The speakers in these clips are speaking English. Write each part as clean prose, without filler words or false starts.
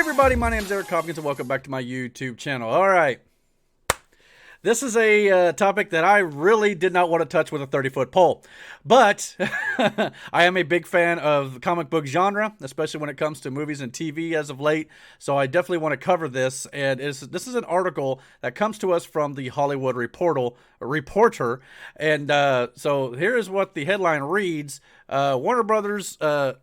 everybody, my name is Eric Hopkins and welcome back to my YouTube channel. All right, this is a topic that I really did not want to touch with a 30-foot pole, but I am a big fan of the comic book genre, especially when it comes to movies and TV as of late, so I definitely want to cover this, and this is an article that comes to us from the Hollywood Reporter, and so here is what the headline reads. Warner Brothers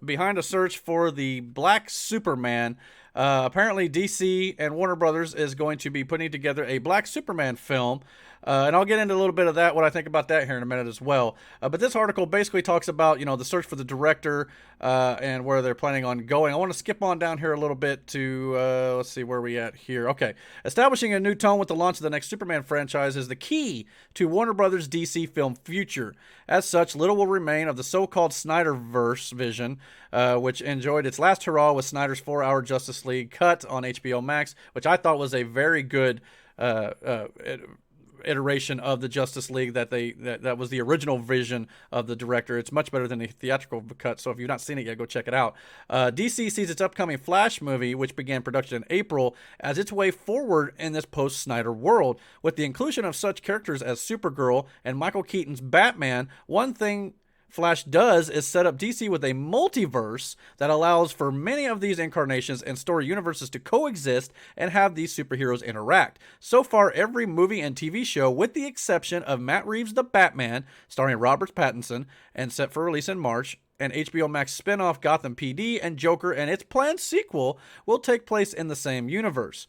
behind a search for the Black Superman. Apparently DC and Warner Brothers is going to be putting together a Black Superman film. And I'll get into a little bit of that, what I think about that here in a minute as well. But this article basically talks about, the search for the director and where they're planning on going. I want to skip on down here a little bit to, let's see where we at here. Okay. Establishing a new tone with the launch of the next Superman franchise is the key to Warner Brothers' DC film future. As such, little will remain of the so-called Snyderverse vision, which enjoyed its last hurrah with Snyder's 4-hour Justice League cut on HBO Max, which I thought was a very good iteration of the Justice League that was the original vision of the director. It's much better than the theatrical cut, so if you've not seen it yet, go check it out. DC sees its upcoming Flash movie, which began production in April, as its way forward in this post-Snyder world. With the inclusion of such characters as Supergirl and Michael Keaton's Batman, one thing Flash does is set up DC with a multiverse that allows for many of these incarnations and story universes to coexist and have these superheroes interact. So far, every movie and TV show, with the exception of Matt Reeves' The Batman, starring Robert Pattinson, and set for release in March, and HBO Max spin-off Gotham PD and Joker and its planned sequel, will take place in the same universe.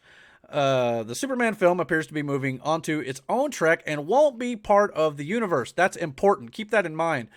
The Superman film appears to be moving onto its own track and won't be part of the universe. That's important. Keep that in mind.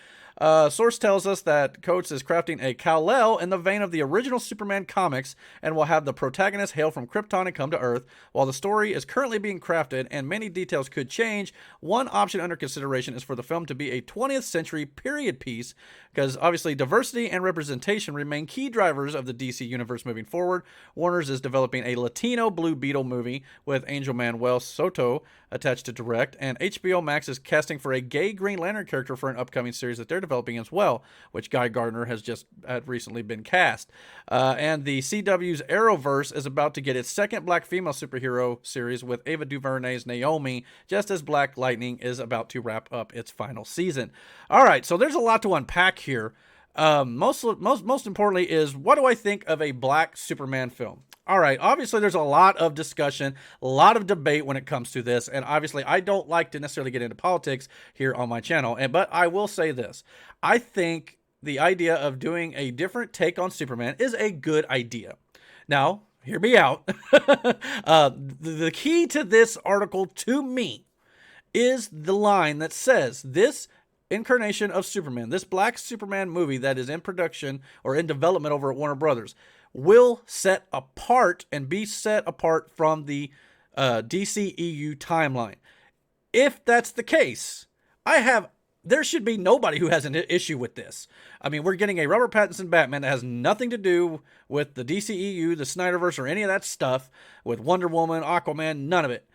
Source tells us that Coates is crafting a Kal-El in the vein of the original Superman comics and will have the protagonist hail from Krypton and come to Earth. While the story is currently being crafted and many details could change, one option under consideration is for the film to be a 20th century period piece, because obviously diversity and representation remain key drivers of the DC universe moving forward. Warner's is developing a Latino Blue Beetle movie with Angel Manuel Soto attached to direct, and HBO Max is casting for a gay Green Lantern character for an upcoming series that they're developing as well, which Guy Gardner has just recently been cast. And the CW's Arrowverse is about to get its second black female superhero series with Ava DuVernay's Naomi, just as Black Lightning is about to wrap up its final season. All right, so there's a lot to unpack here. Most importantly is, what do I think of a Black Superman film? All right, obviously there's a lot of discussion, a lot of debate when it comes to this, and obviously I don't like to necessarily get into politics here on my channel, but I will say this. I think the idea of doing a different take on Superman is a good idea. Now, hear me out. The key to this article, to me, is the line that says this incarnation of Superman, this Black Superman movie that is in production or in development over at Warner Brothers, will set apart and be set apart from the DCEU timeline. If that's the case, there should be nobody who has an issue with this. I mean, we're getting a Robert Pattinson Batman that has nothing to do with the DCEU, the Snyderverse, or any of that stuff, with Wonder Woman, Aquaman, none of it.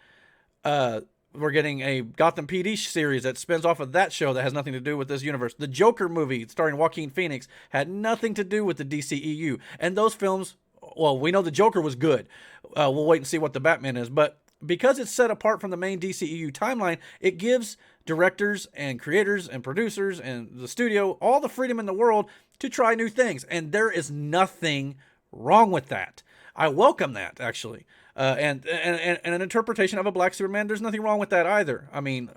We're getting a Gotham PD series that spins off of that show that has nothing to do with this universe. The Joker movie starring Joaquin Phoenix had nothing to do with the DCEU. And those films, well, we know the Joker was good. We'll wait and see what the Batman is. But because it's set apart from the main DCEU timeline, it gives directors and creators and producers and the studio all the freedom in the world to try new things. And there is nothing wrong with that. I welcome that, actually. And an interpretation of a Black Superman, there's nothing wrong with that either. I mean,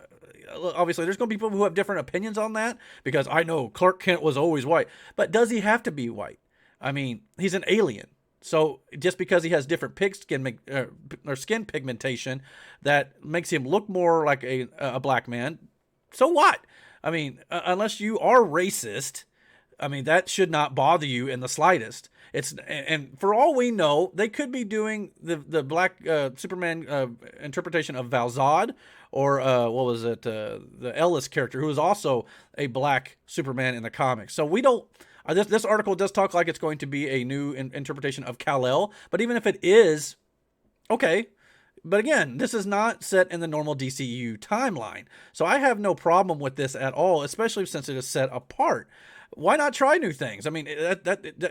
obviously, there's going to be people who have different opinions on that, because I know Clark Kent was always white. But does he have to be white? I mean, he's an alien. So just because he has different skin pigmentation that makes him look more like a black man, so what? I mean, unless you are racist, I mean, that should not bother you in the slightest. And for all we know, they could be doing the Black Superman interpretation of Val-Zod, or what was it, the Ellis character, who is also a Black Superman in the comics. So we don't. This article does talk like it's going to be a new interpretation of Kal-El, but even if it is, okay. But again, this is not set in the normal DCU timeline. So I have no problem with this at all, especially since it is set apart. Why not try new things? I mean,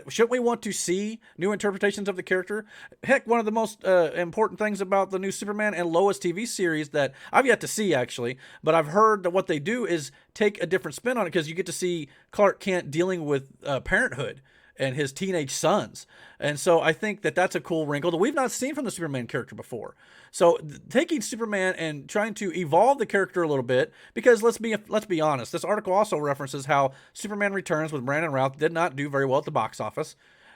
shouldn't we want to see new interpretations of the character? Heck, one of the most important things about the new Superman and Lois TV series that I've yet to see, actually, but I've heard that what they do is take a different spin on it, because you get to see Clark Kent dealing with parenthood and his teenage sons. And so I think that that's a cool wrinkle that we've not seen from the Superman character before. So taking Superman and trying to evolve the character a little bit, because let's be honest, this article also references how Superman Returns with Brandon Routh did not do very well at the box office.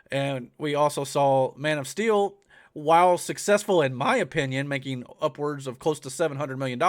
And we also saw Man of Steel, while successful in my opinion, making upwards of close to $700 million,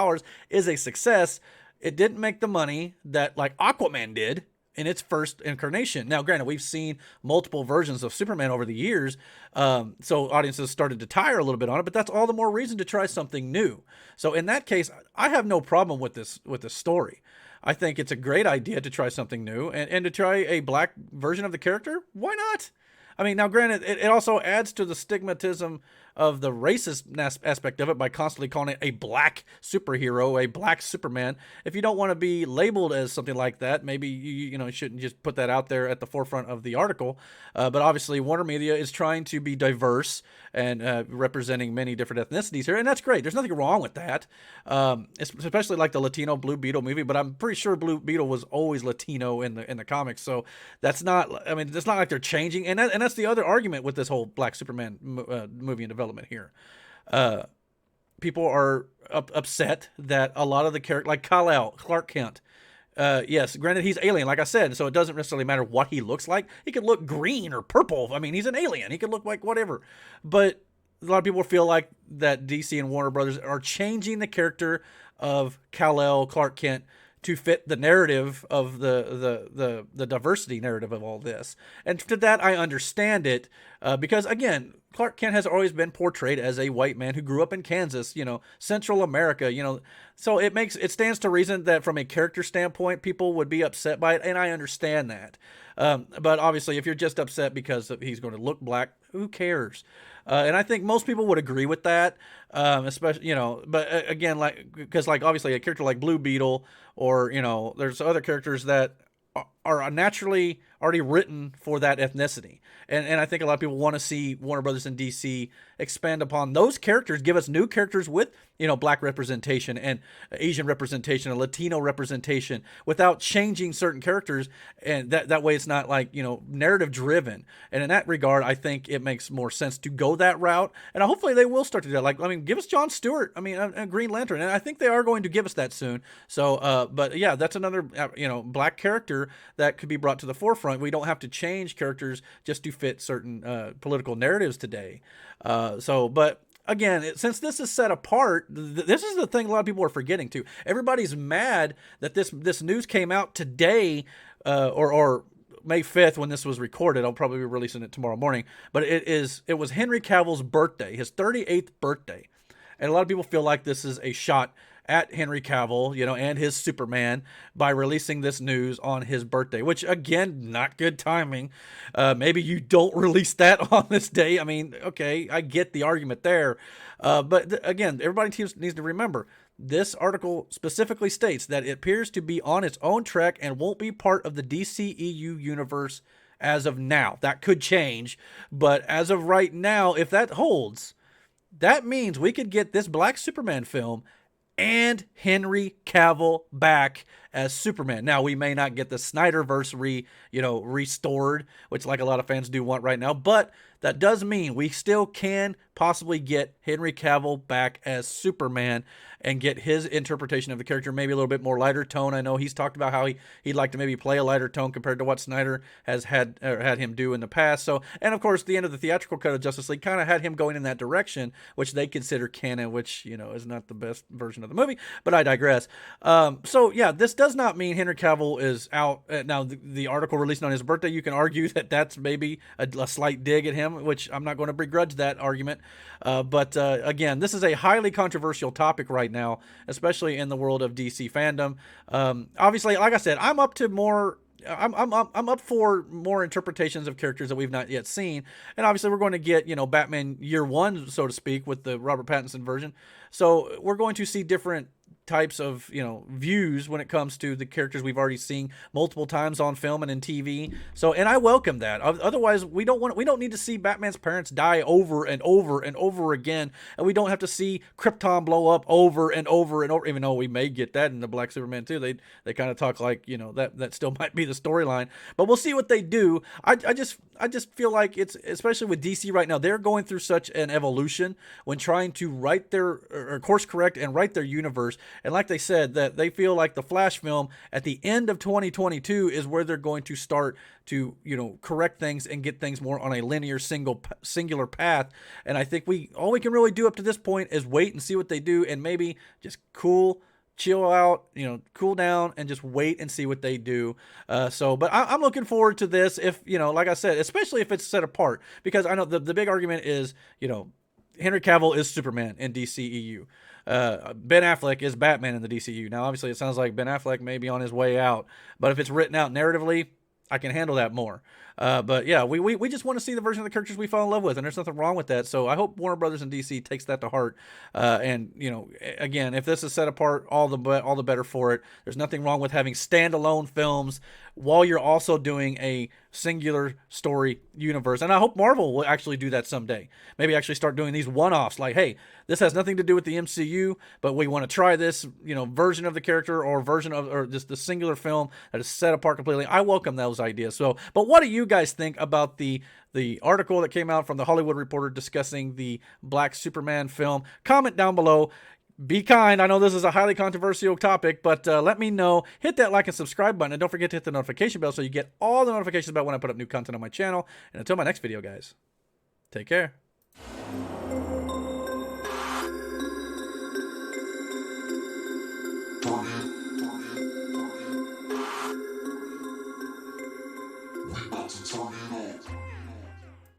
is a success. It didn't make the money that like Aquaman did in its first incarnation. Now, granted, we've seen multiple versions of Superman over the years, so audiences started to tire a little bit on it, but that's all the more reason to try something new. So in that case, I have no problem with this story. I think it's a great idea to try something new, and to try a black version of the character. Why not? I mean, now granted, it also adds to the stigmatism of the racist aspect of it by constantly calling it a black superhero, a black Superman. If you don't want to be labeled as something like that, maybe you shouldn't just put that out there at the forefront of the article. But obviously, Warner Media is trying to be diverse and representing many different ethnicities here, and that's great. There's nothing wrong with that, especially like the Latino Blue Beetle movie. But I'm pretty sure Blue Beetle was always Latino in the comics, so that's not. I mean, it's not like they're changing, and that's the other argument with this whole Black Superman movie in development here. People are upset that a lot of the characters, like Kal-El, Clark Kent, yes, granted he's alien, like I said, so it doesn't necessarily matter what he looks like. He could look green or purple. I mean, he's an alien. He could look like whatever. But a lot of people feel like that DC and Warner Brothers are changing the character of Kal-El, Clark Kent, to fit the narrative of the diversity narrative of all this. And to that, I understand it, because again, Clark Kent has always been portrayed as a white man who grew up in Kansas, Central America, so it stands to reason that from a character standpoint, people would be upset by it, and I understand that. But obviously, if you're just upset because he's going to look black, who cares? And I think most people would agree with that, especially, but again, because obviously a character like Blue Beetle, or, there's other characters that are naturally already written for that ethnicity. And I think a lot of people want to see Warner Brothers and DC expand upon those characters, give us new characters with, black representation and Asian representation and Latino representation without changing certain characters. And that way it's not like, narrative driven. And in that regard, I think it makes more sense to go that route. And hopefully they will start to do that. Give us Jon Stewart. A Green Lantern. And I think they are going to give us that soon. So, but yeah, that's another, black character that could be brought to the forefront. We don't have to change characters just to fit certain political narratives today. But again, since this is set apart, this is the thing a lot of people are forgetting too. Everybody's mad that this news came out today, or May 5th when this was recorded. I'll probably be releasing it tomorrow morning. But it was Henry Cavill's birthday, his 38th birthday. And a lot of people feel like this is a shot at Henry Cavill, and his Superman by releasing this news on his birthday, which again, not good timing. Maybe you don't release that on this day. Okay, I get the argument there. But again, everybody needs to remember, this article specifically states that it appears to be on its own track and won't be part of the DCEU universe as of now. That could change, but as of right now, if that holds, that means we could get this Black Superman film and Henry Cavill back as Superman. Now, we may not get the Snyderverse restored, which like a lot of fans do want right now, but that does mean we still can possibly get Henry Cavill back as Superman and get his interpretation of the character, maybe a little bit more lighter tone. I know he's talked about how he'd like to maybe play a lighter tone compared to what Snyder has had him do in the past. So, and of course, the end of the theatrical cut of Justice League kind of had him going in that direction, which they consider canon, which, is not the best version of the movie, but I digress. So yeah, this does not mean Henry Cavill is out. Now, the article released on his birthday, you can argue that that's maybe a slight dig at him, which I'm not going to begrudge that argument. But again, this is a highly controversial topic right now, especially in the world of DC fandom. Obviously, like I said, I'm up for more interpretations of characters that we've not yet seen. And obviously we're going to get, Batman Year One, so to speak, with the Robert Pattinson version. So we're going to see different types of views when it comes to the characters we've already seen multiple times on film and in TV. So, and I welcome that. Otherwise, we don't need to see Batman's parents die over and over and over again, and we don't have to see Krypton blow up over and over and over. Even though we may get that in the Black Superman too, they kind of talk like that still might be the storyline, but we'll see what they do. I just feel like it's, especially with DC right now, they're going through such an evolution when trying to write their or course correct and write their universe. And like they said, that they feel like the Flash film at the end of 2022 is where they're going to start to correct things and get things more on a linear singular path. And I think all we can really do up to this point is wait and see what they do, and maybe just chill out, cool down, and just wait and see what they do. But I'm looking forward to this. If like I said, especially if it's set apart, because I know the big argument is Henry Cavill is Superman in DCEU. Ben Affleck is Batman in the DCU. Now, obviously, it sounds like Ben Affleck may be on his way out, but if it's written out narratively, I can handle that more. But yeah, we just want to see the version of the characters we fall in love with, and there's nothing wrong with that. So I hope Warner Brothers and DC takes that to heart. And again, if this is set apart, all the better for it. There's nothing wrong with having standalone films while you're also doing a singular story universe. And I hope Marvel will actually do that someday. Maybe actually start doing these one-offs, like, hey, this has nothing to do with the MCU, but we want to try this, version of the character or just the singular film that is set apart completely. I welcome those ideas. So, but what do you guys think about the article that came out from the Hollywood Reporter discussing the Black Superman film? Comment down below. Be kind. I know this is a highly controversial topic, but let me know. Hit that like and subscribe button, and don't forget to hit the notification bell so you get all the notifications about when I put up new content on my channel. And until my next video, guys, take care. We about to talk.